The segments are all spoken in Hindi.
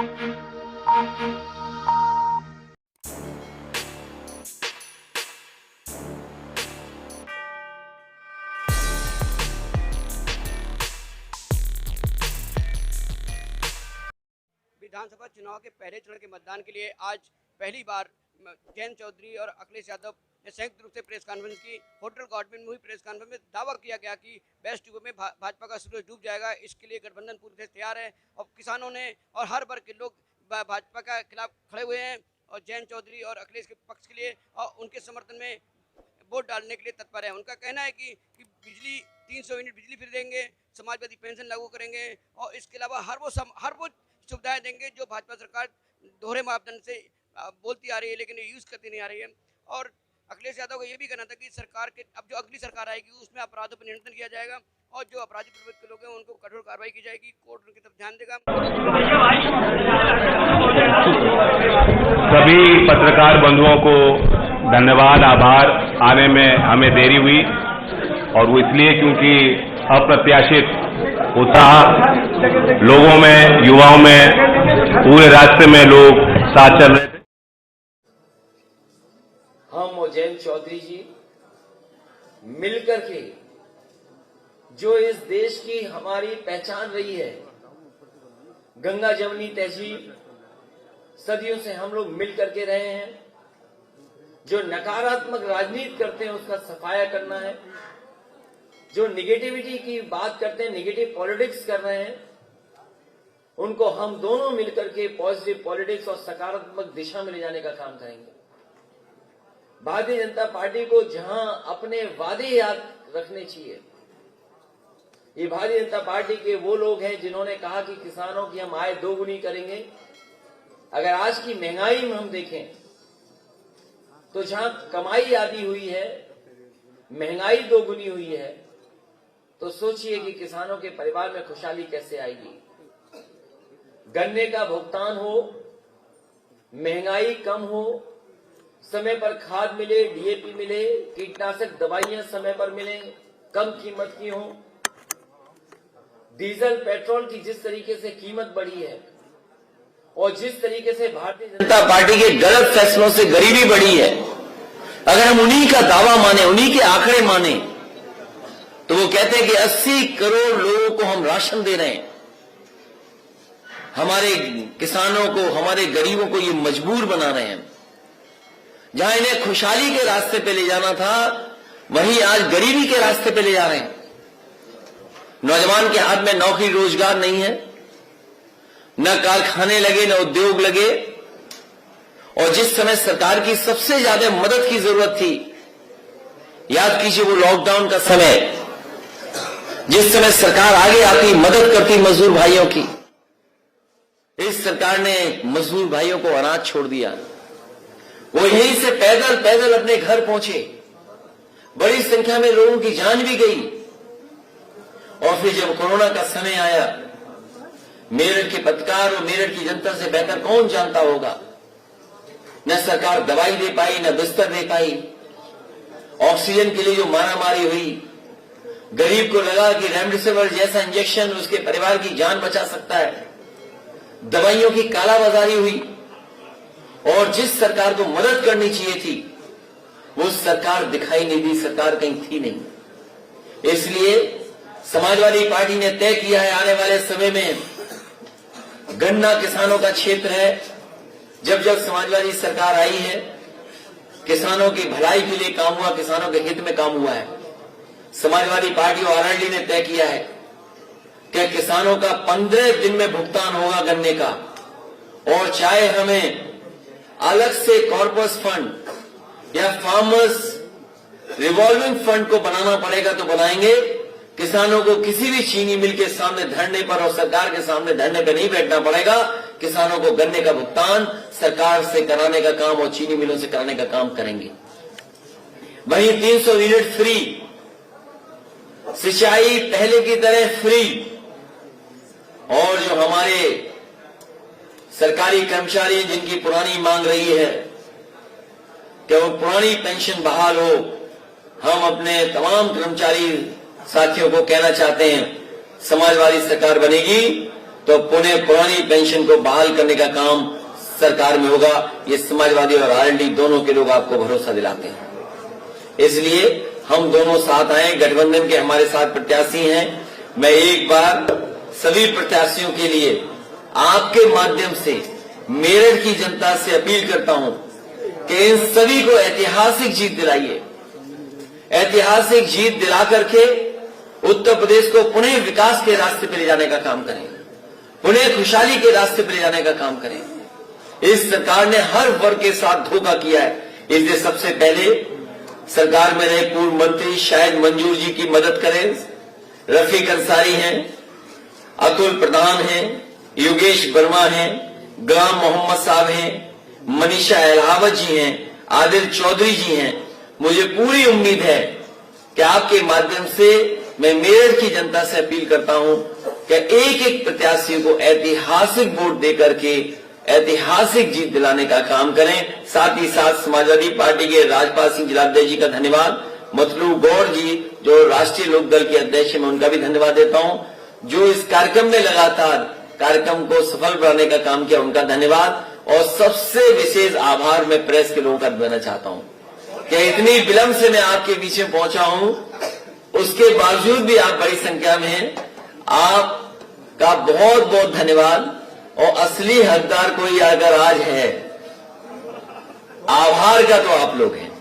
विधानसभा चुनाव के पहले चरण के मतदान के लिए आज पहली बार जयंत चौधरी और अखिलेश यादव ने संयुक्त रूप से प्रेस कॉन्फ्रेंस की। होटल गॉर्डन में हुई प्रेस कॉन्फ्रेंस में दावा किया गया कि वेस्ट यूपी में भाजपा का सूरज डूब जाएगा। इसके लिए गठबंधन पूरी तरह तैयार है और किसानों ने और हर वर्ग के लोग भाजपा के खिलाफ खड़े हुए हैं और जयंत चौधरी और अखिलेश के पक्ष के लिए और उनके समर्थन में वोट डालने के लिए तत्पर है। उनका कहना है कि बिजली 300 यूनिट बिजली फ्री देंगे, समाजवादी पेंशन लागू करेंगे और इसके अलावा हर वो सुविधाएं देंगे जो भाजपा सरकार दोहरे मापदंड से बोलती आ रही है लेकिन यूज़ करती नहीं आ रही है। और अखिलेश यादव का ये भी कहना था कि सरकार के अब जो अगली सरकार आएगी उसमें अपराधों पर नियंत्रण किया जाएगा और जो अपराधी प्रवृत्ति के लोग हैं उनको कठोर कार्रवाई की जाएगी, कोर्ट उनकी तरफ ध्यान देगा। सभी पत्रकार बंधुओं को धन्यवाद, आभार। आने में हमें देरी हुई और वो इसलिए क्योंकि अप्रत्याशित उत्साह लोगों में, युवाओं में, पूरे रास्ते में लोग साथ चल रहे थे। हम और जयंत चौधरी जी मिलकर के जो इस देश की हमारी पहचान रही है, गंगा जमुनी तहजीब, सदियों से हम लोग मिलकर के रहे हैं। जो नकारात्मक राजनीति करते हैं उसका सफाया करना है, जो निगेटिविटी की बात करते हैं, निगेटिव पॉलिटिक्स कर रहे हैं, उनको हम दोनों मिलकर के पॉजिटिव पॉलिटिक्स और सकारात्मक दिशा में ले जाने का काम करेंगे। भारतीय जनता पार्टी को जहां अपने वादे याद रखने चाहिए, ये भारतीय जनता पार्टी के वो लोग हैं जिन्होंने कहा कि किसानों की हम आय दोगुनी करेंगे। अगर आज की महंगाई में हम देखें तो जहां कमाई आधी हुई है, महंगाई दोगुनी हुई है, तो सोचिए कि किसानों के परिवार में खुशहाली कैसे आएगी। गन्ने का भुगतान हो, महंगाई कम हो, समय पर खाद मिले, डीएपी मिले, कीटनाशक दवाइयां समय पर मिले, कम कीमत की हो। डीजल पेट्रोल की जिस तरीके से कीमत बढ़ी है और जिस तरीके से भारतीय जनता पार्टी के गलत फैसलों से गरीबी बढ़ी है, अगर हम उन्हीं का दावा माने, उन्हीं के आंकड़े माने, तो वो कहते हैं कि 80 करोड़ लोगों को हम राशन दे रहे हैं। हमारे किसानों को, हमारे गरीबों को ये मजबूर बना रहे हैं। जहां इन्हें खुशहाली के रास्ते पे ले जाना था, वहीं आज गरीबी के रास्ते पे ले जा रहे हैं। नौजवान के हाथ में नौकरी रोजगार नहीं है, न कारखाने लगे, न उद्योग लगे। और जिस समय सरकार की सबसे ज्यादा मदद की जरूरत थी, याद कीजिए वो लॉकडाउन का समय, जिस समय सरकार आगे आती, मदद करती मजदूर भाइयों की, इस सरकार ने मजदूर भाइयों को अनाज छोड़ दिया। वो यहीं से पैदल पैदल अपने घर पहुंचे, बड़ी संख्या में लोगों की जान भी गई। और फिर जब कोरोना का समय आया, मेरठ के पत्रकार और मेरठ की जनता से बेहतर कौन जानता होगा, न सरकार दवाई दे पाई, न बिस्तर दे पाई। ऑक्सीजन के लिए जो मारामारी हुई, गरीब को लगा कि रेमडेसिविर जैसा इंजेक्शन उसके परिवार की जान बचा सकता है, दवाइयों की कालाबाजारी हुई। और जिस सरकार को मदद करनी चाहिए थी, वो सरकार दिखाई नहीं दी, सरकार कहीं थी नहीं। इसलिए समाजवादी पार्टी ने तय किया है, आने वाले समय में गन्ना किसानों का क्षेत्र है। जब जब समाजवादी सरकार आई है, किसानों की भलाई के लिए काम हुआ, किसानों के हित में काम हुआ है। समाजवादी पार्टी और आरएलडी ने तय किया है कि किसानों का 15 दिन में भुगतान होगा गन्ने का। और चाहे हमें अलग से कॉर्पस फंड या फार्मर्स रिवॉल्विंग फंड को बनाना पड़ेगा तो बनाएंगे। किसानों को किसी भी चीनी मिल के सामने धरने पर और सरकार के सामने धरने पर नहीं बैठना पड़ेगा। किसानों को गन्ने का भुगतान सरकार से कराने का काम और चीनी मिलों से कराने का काम करेंगे। वहीं 300 यूनिट फ्री, सिंचाई पहले की तरह फ्री। और जो हमारे सरकारी कर्मचारी जिनकी पुरानी मांग रही है कि वो पुरानी पेंशन बहाल हो, हम अपने तमाम कर्मचारी साथियों को कहना चाहते हैं, समाजवादी सरकार बनेगी तो पुनः पुरानी पेंशन को बहाल करने का काम सरकार में होगा। ये समाजवादी और आरएलडी दोनों के लोग आपको भरोसा दिलाते हैं। इसलिए हम दोनों साथ आए, गठबंधन के हमारे साथ प्रत्याशी हैं। मैं एक बार सभी प्रत्याशियों के लिए आपके माध्यम से मेरठ की जनता से अपील करता हूं कि इन सभी को ऐतिहासिक जीत दिलाइए। ऐतिहासिक जीत दिला करके उत्तर प्रदेश को पुनः विकास के रास्ते पर ले जाने का काम करें, पुनः खुशहाली के रास्ते पर ले जाने का काम करें। इस सरकार ने हर वर्ग के साथ धोखा किया है, इसलिए सबसे पहले सरकार में रहे पूर्व मंत्री शायद मंजूर जी की मदद करें। रफीक अंसारी हैं, अतुल प्रधान हैं, योगेश वर्मा हैं, गुलाम मोहम्मद साहब हैं, मनीषा अलावत जी हैं, आदिल चौधरी जी हैं। मुझे पूरी उम्मीद है कि आपके माध्यम से मैं मेरठ की जनता से अपील करता हूं कि एक एक प्रत्याशी को ऐतिहासिक वोट देकर के ऐतिहासिक जीत दिलाने का काम करें। साथ ही साथ समाजवादी पार्टी के राजपाल सिंह जिलाध्यक्ष जी का धन्यवाद, मतलू गौड़ जी जो राष्ट्रीय लोकदल के अध्यक्ष हैं, मैं उनका भी धन्यवाद देता हूं। जो इस कार्यक्रम में लगातार कार्यक्रम को सफल बनाने का काम किया, उनका धन्यवाद। और सबसे विशेष आभार मैं प्रेस के लोगों का देना चाहता हूं कि इतनी विलंब से मैं आपके बीच में पहुंचा हूं, उसके बावजूद भी आप बड़ी संख्या में हैं। आपका बहुत बहुत धन्यवाद। और असली हकदार कोई अगर आज है आभार का, तो आप लोग हैं।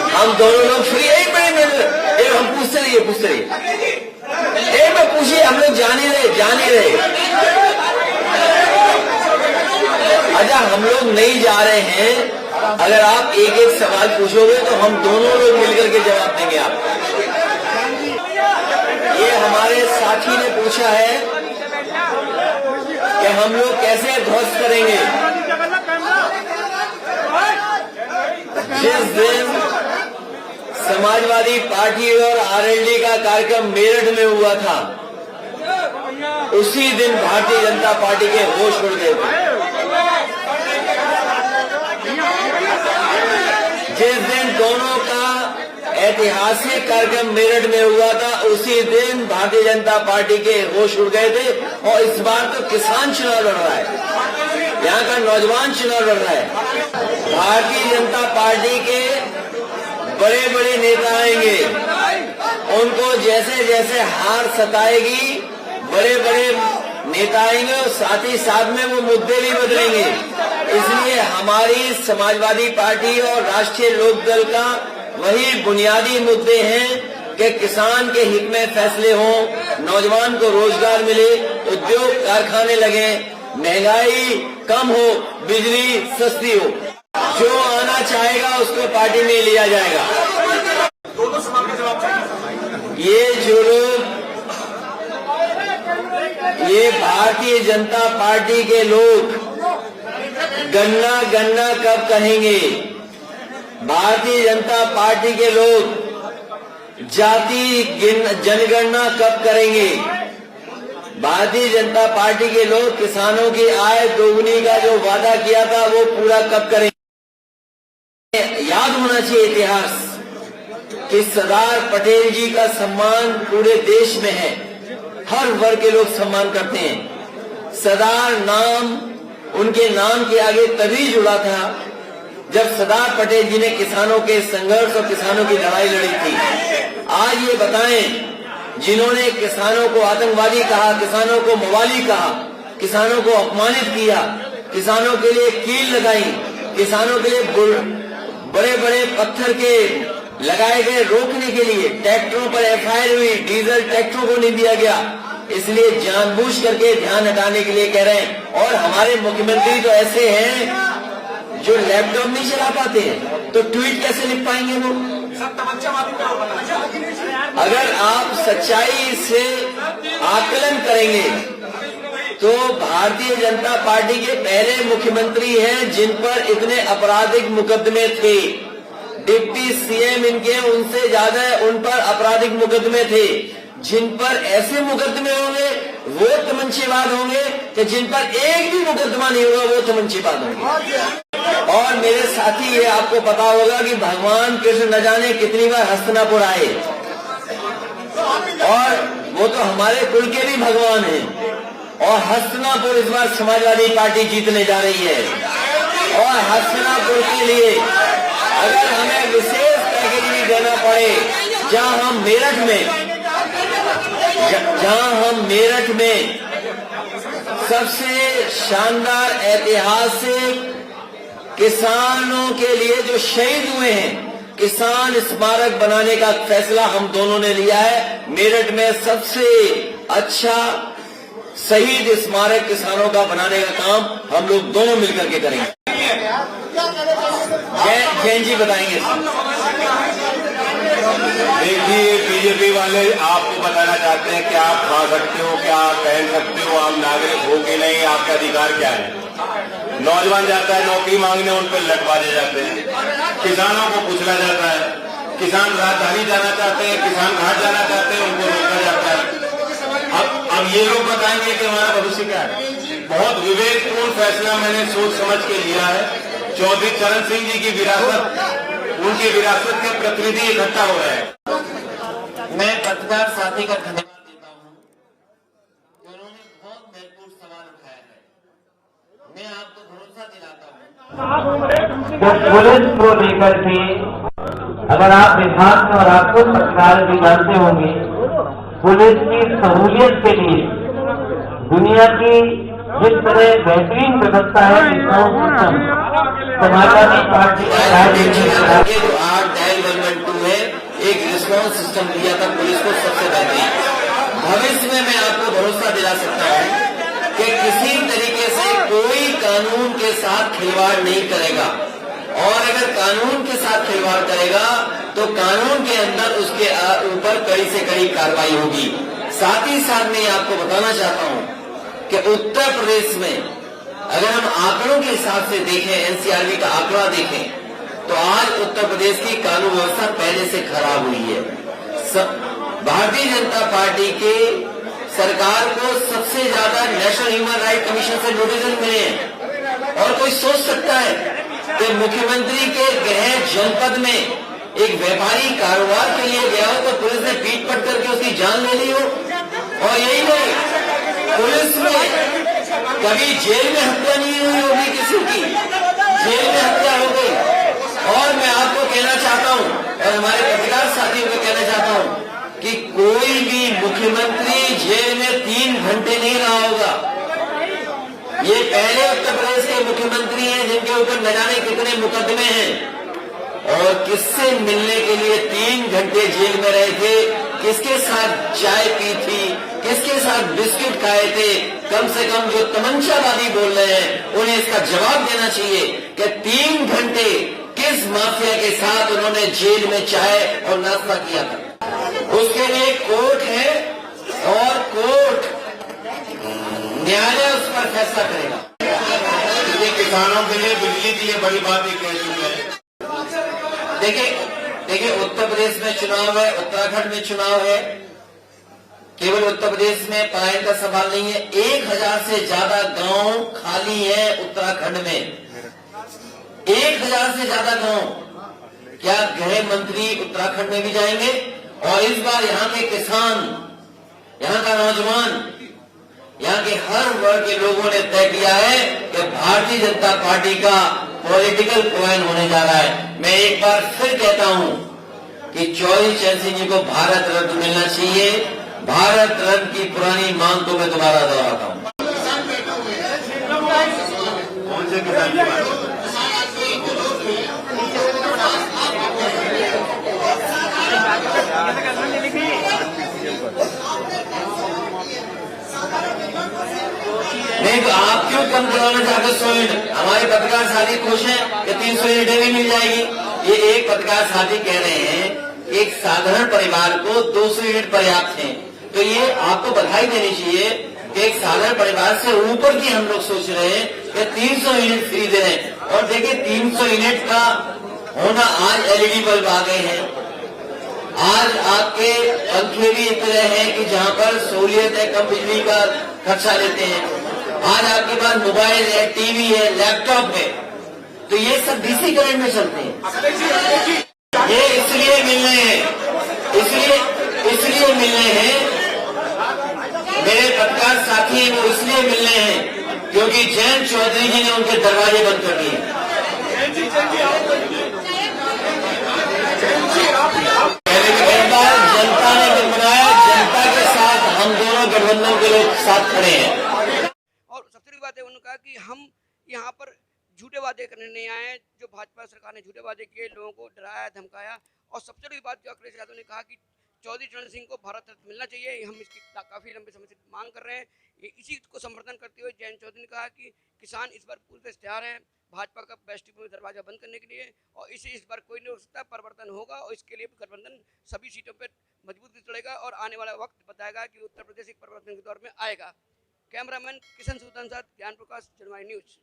हम दोनों लोग फ्री। एक मिनट हम पूछते रहिए एक मिनट पूछिए, हम लोग जाने रहे। अच्छा, हम लोग नहीं जा रहे हैं। अगर आप एक एक सवाल पूछोगे तो हम दोनों लोग मिलकर के जवाब देंगे आपको। ये हमारे साथी ने पूछा है कि हम लोग कैसे ध्वस्त करेंगे। जिस दिन समाजवादी पार्टी और आरएलडी का कार्यक्रम मेरठ में हुआ था, उसी दिन भारतीय जनता पार्टी के होश उड़ गए थे। जिस दिन दोनों का ऐतिहासिक कार्यक्रम मेरठ में हुआ था, उसी दिन भारतीय जनता पार्टी के होश उड़ गए थे। और इस बार तो किसान चुनाव लड़ रहा है, यहाँ का नौजवान चुनाव लड़ रहा है। भारतीय जनता पार्टी के बड़े बड़े नेता आएंगे, उनको जैसे जैसे हार सताएगी, बड़े बड़े नेता आएंगे और साथ ही साथ में वो मुद्दे भी बदलेंगे। इसलिए हमारी समाजवादी पार्टी और राष्ट्रीय लोकदल का वही बुनियादी मुद्दे हैं कि किसान के हित में फैसले हों, नौजवान को रोजगार मिले, उद्योग कारखाने लगे, महंगाई कम हो, बिजली सस्ती हो। जो आना चाहेगा उसको पार्टी में लिया जाएगा। ये जो लोग, ये भारतीय जनता पार्टी के लोग गन्ना गन्ना कब कहेंगे? भारतीय जनता पार्टी के लोग जाति जनगणना कब करेंगे? भारतीय जनता पार्टी के लोग किसानों की आय दोगुनी का जो वादा किया था वो पूरा कब करेंगे? याद होना चाहिए इतिहास कि सरदार पटेल जी का सम्मान पूरे देश में है, हर वर्ग के लोग सम्मान करते हैं। सरदार नाम उनके नाम के आगे तभी जुड़ा था जब सरदार पटेल जी ने किसानों के संघर्ष और किसानों की लड़ाई लड़ी थी। आज ये बताएं, जिन्होंने किसानों को आतंकवादी कहा, किसानों को मवाली कहा, किसानों को अपमानित किया, किसानों के लिए कील लगाई, किसानों के लिए बड़े बड़े पत्थर के लगाए गए रोकने के लिए ट्रैक्टरों पर एफआईआर हुई, डीजल ट्रैक्टरों को नहीं दिया गया, इसलिए जानबूझ करके ध्यान हटाने के लिए कह रहे हैं। और हमारे मुख्यमंत्री तो ऐसे हैं जो लैपटॉप नहीं चला पाते हैं, तो ट्वीट कैसे लिख पाएंगे वो? अगर आप सच्चाई से आकलन करेंगे तो भारतीय जनता पार्टी के पहले मुख्यमंत्री हैं जिन पर इतने आपराधिक मुकदमे थे। डिप्टी सीएम इनके उनसे ज्यादा उन पर आपराधिक मुकदमे थे। जिन पर ऐसे मुकदमे होंगे वो तमंचेबाज होंगे कि जिन पर एक भी मुकदमा नहीं होगा वो तमंचेबाज होंगे। और मेरे साथी, ये आपको पता होगा कि भगवान कृष्ण न जाने कितनी बार हस्तिनापुर आए और वो तो हमारे कुल के भी भगवान हैं। और हस्तिनापुर इस बार समाजवादी पार्टी जीतने जा रही है। और हस्तिनापुर के लिए अगर हमें विशेष पैकेज भी देना पड़े, जहां हम मेरठ में सबसे शानदार ऐतिहासिक किसानों के लिए जो शहीद हुए हैं, किसान स्मारक बनाने का फैसला हम दोनों ने लिया है। मेरठ में सबसे अच्छा शहीद स्मारक किसानों का बनाने का काम हम लोग दोनों मिलकर के करेंगे। जैन जी बताएंगे। देखिए, बीजेपी वाले आपको बताना चाहते हैं कि आप खा सकते हो, क्या आप पहन सकते हो, आप नागरिक हो कि नहीं, आपका अधिकार क्या है। नौजवान जाता है नौकरी मांगने, उन पर लट बाजे जाते हैं, किसानों को कुचला जाता है। किसान राजधानी जाना चाहते हैं, किसान घाट जाना चाहते हैं, उनको रोका जाता है। अब ये लोग बताएंगे कि हमारा भविष्य क्या है। बहुत विवेकपूर्ण फैसला मैंने सोच समझ के लिया है। चौधरी चरण सिंह जी की विरासत, उनकी विरासत के प्रतिनिधि इकट्ठा हो रहे हैं। मैं पत्रकार साथी का धन्यवाद देता हूं, उन्होंने बहुत महत्वपूर्ण सवाल उठाया है। मैं आपको भरोसा दिलाता हूं, पुलिस को लेकर के अगर आप विभाग में और आपको पत्रकार भी जानते होंगे, पुलिस की सहूलियत के लिए दुनिया की जिस तरह बेहतरीन व्यवस्था है, समाजवादी पार्टी जो डायल 112 है, एक रिस्पॉन्स सिस्टम दिया था पुलिस को सबसे बेहतरीन। भविष्य में मैं आपको भरोसा दिला सकता हूं कि किसी तरीके से कोई कानून के साथ खिलवाड़ नहीं करेगा, और अगर कानून के साथ खिलवाड़ करेगा तो कानून के अंदर उसके ऊपर कड़ी से कड़ी कार्रवाई होगी। साथ ही साथ मैं आपको बताना चाहता हूं कि उत्तर प्रदेश में अगर हम आंकड़ों के हिसाब से देखें, एनसीआरबी का आंकड़ा देखें, तो आज उत्तर प्रदेश की कानून व्यवस्था पहले से खराब हुई है। भारतीय जनता पार्टी के सरकार को सबसे ज्यादा नेशनल ह्यूमन राइट कमीशन से नोटिस मिले हैं। और कोई सोच सकता है कि मुख्यमंत्री के गृह जनपद में एक व्यापारी कारोबार के लिए गया हो तो पुलिस ने पीट पट करके उसकी जान ले ली हो। और यही नहीं, पुलिस में कभी जेल में हत्या नहीं हुई होगी, किसी की जेल में हत्या हो गई। और मैं आपको कहना चाहता हूं और हमारे पत्रकार साथियों को कहना चाहता हूं कि कोई भी मुख्यमंत्री जेल में 3 घंटे नहीं रहा होगा। ये पहले उत्तर प्रदेश के मुख्यमंत्री हैं जिनके ऊपर न जाने कितने मुकदमे हैं, और किससे मिलने के लिए 3 घंटे जेल में रहे थे, किसके साथ चाय पी थी, किसके साथ बिस्किट खाए थे। कम से कम जो तमंचावादी बोल रहे हैं उन्हें इसका जवाब देना चाहिए कि 3 घंटे किस माफिया के साथ उन्होंने जेल में चाय और नाश्ता किया था। उसके लिए कोर्ट है और कोर्ट न्यायालय उस पर फैसला करेगा। किसानों के लिए बिजली के लिए बड़ी बात ये कह चुके हैं। देखिए उत्तर प्रदेश में चुनाव है, उत्तराखंड में चुनाव है। केवल उत्तर प्रदेश में पलायन का सवाल नहीं है। 1000 से ज्यादा गांव खाली है उत्तराखंड में, 1000 से ज्यादा गांव। क्या गृह मंत्री उत्तराखंड में भी जाएंगे? और इस बार यहाँ के किसान, यहाँ का नौजवान, यहाँ के हर वर्ग के लोगों ने तय किया है कि भारतीय जनता पार्टी का पॉलिटिकल पॉइंट होने जा रहा है। मैं एक बार फिर कहता हूं कि चौधरी चरण सिंह जी को भारत रत्न मिलना चाहिए। भारत रत्न की पुरानी मांग को मैं दोबारा दोहराता हूं। कौन से किसान की बात? नहीं तो आप क्यों कम करवाना चाहते 100 यूनिट? हमारे पत्रकार साथी खुश हैं कि 300 यूनिटें भी मिल जाएगी। ये एक पत्रकार साथी कह रहे हैं एक साधारण परिवार को 200 यूनिट पर्याप्त है, तो ये आपको बधाई देनी चाहिए कि एक साधारण परिवार से ऊपर की हम लोग सोच रहे हैं कि 300 यूनिट फ्री दे रहे हैं। और देखिए 300 यूनिट का होना, आज एलईडी बल्ब आ गए हैं, आज आपके पंखे भी इतने हैं कि जहां पर सहूलियत है, कम बिजली का खर्चा लेते हैं। आज आपके पास मोबाइल है, टीवी है, लैपटॉप है, तो ये सब डीसी करंट में चलते हैं। ये इसलिए मिल रहे हैं मेरे पत्रकार साथी वो इसलिए मिलने हैं क्योंकि जयंत चौधरी जी ने उनके दरवाजे बंद कर दिए। जनता ने बनाया, जनता के साथ हम दोनों गठबंधन के लोग साथ खड़े हैं। और सबसे बड़ी बात है, उन्होंने कहा कि हम यहाँ पर झूठे वादे करने नहीं आए हैं। जो भाजपा सरकार ने झूठे वादे किए, लोगों को डराया धमकाया। और सबसे बड़ी बात जो अखिलेश यादव ने कहा कि चौधरी चरण सिंह को भारत रत्न मिलना चाहिए, हम इसकी काफी लंबे समय से मांग कर रहे हैं। इसी को समर्थन करते हुए जयंत चौधरी ने कहा कि किसान इस बार पूरे तैयार हैं भाजपा का वेस्टर्न में दरवाजा बंद करने के लिए, और इस बार कोई नहीं हो सकता, परिवर्तन होगा और इसके लिए गठबंधन सभी सीटों पर मजबूती चढ़ेगा और आने वाला वक्त बताएगा कि उत्तर प्रदेश एक परिवर्तन के दौर में आएगा। कैमरामैन किशन सूदन साथ ज्ञान प्रकाश, जनवाणी न्यूज।